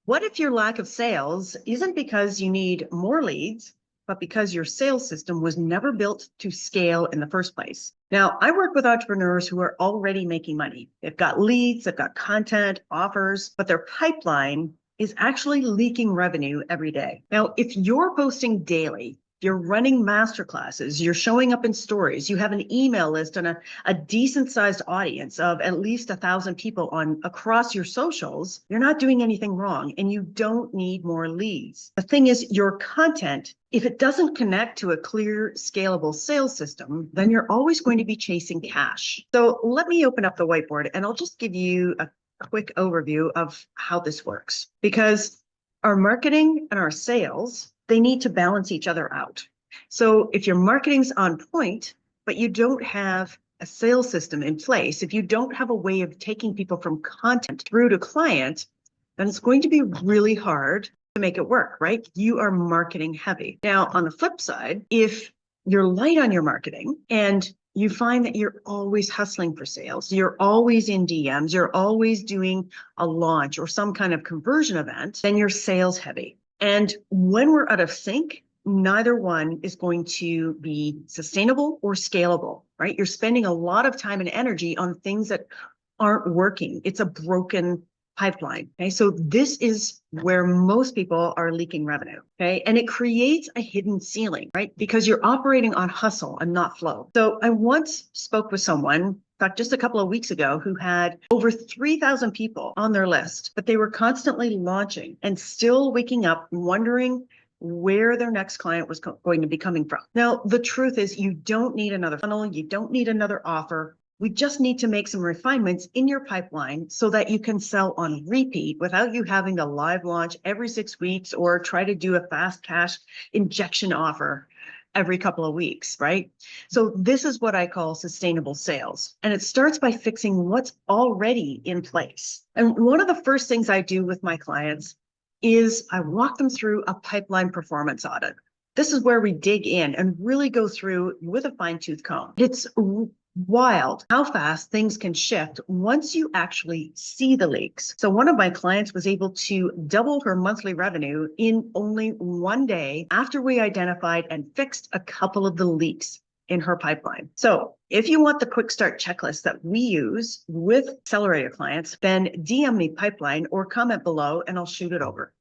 What if your lack of sales isn't because you need more leads, but because your sales system was never built to scale in the first place? Now, I work with entrepreneurs who are already making money. They've got leads, they've got content, offers, but their pipeline is actually leaking revenue every day. Now, if you're posting daily, you're running masterclasses, you're showing up in stories, you have an email list and a decent sized audience of at least 1,000 people on across your socials, you're not doing anything wrong and you don't need more leads. The thing is, your content, if it doesn't connect to a clear, scalable sales system, then you're always going to be chasing cash. So let me open up the whiteboard and I'll just give you a quick overview of how this works, because our marketing and our sales, they need to balance each other out. So if your marketing's on point, but you don't have a sales system in place, if you don't have a way of taking people from content through to client, then it's going to be really hard to make it work, right? You are marketing heavy. Now, on the flip side, if you're light on your marketing and you find that you're always hustling for sales, you're always in DMs, you're always doing a launch or some kind of conversion event, then you're sales heavy. And when we're out of sync, neither one is going to be sustainable or scalable, right? You're spending a lot of time and energy on things that aren't working. It's a broken pipeline. Okay. So this is where most people are leaking revenue. Okay. And it creates a hidden ceiling, right? Because you're operating on hustle and not flow. So I once spoke with someone, in fact, just a couple of weeks ago, who had over 3,000 people on their list, but they were constantly launching and still waking up wondering where their next client was going to be coming from. Now, the truth is you don't need another funnel. You don't need another offer. We just need to make some refinements in your pipeline so that you can sell on repeat without you having to live launch every 6 weeks or try to do a fast cash injection offer every couple of weeks, right? So this is what I call sustainable sales. And it starts by fixing what's already in place. And one of the first things I do with my clients is I walk them through a pipeline performance audit. This is where we dig in and really go through with a fine-tooth comb. It's wild how fast things can shift once you actually see the leaks. So one of my clients was able to double her monthly revenue in only 1 day after we identified and fixed a couple of the leaks in her pipeline. So if you want the quick start checklist that we use with accelerator clients, then DM me pipeline or comment below and I'll shoot it over.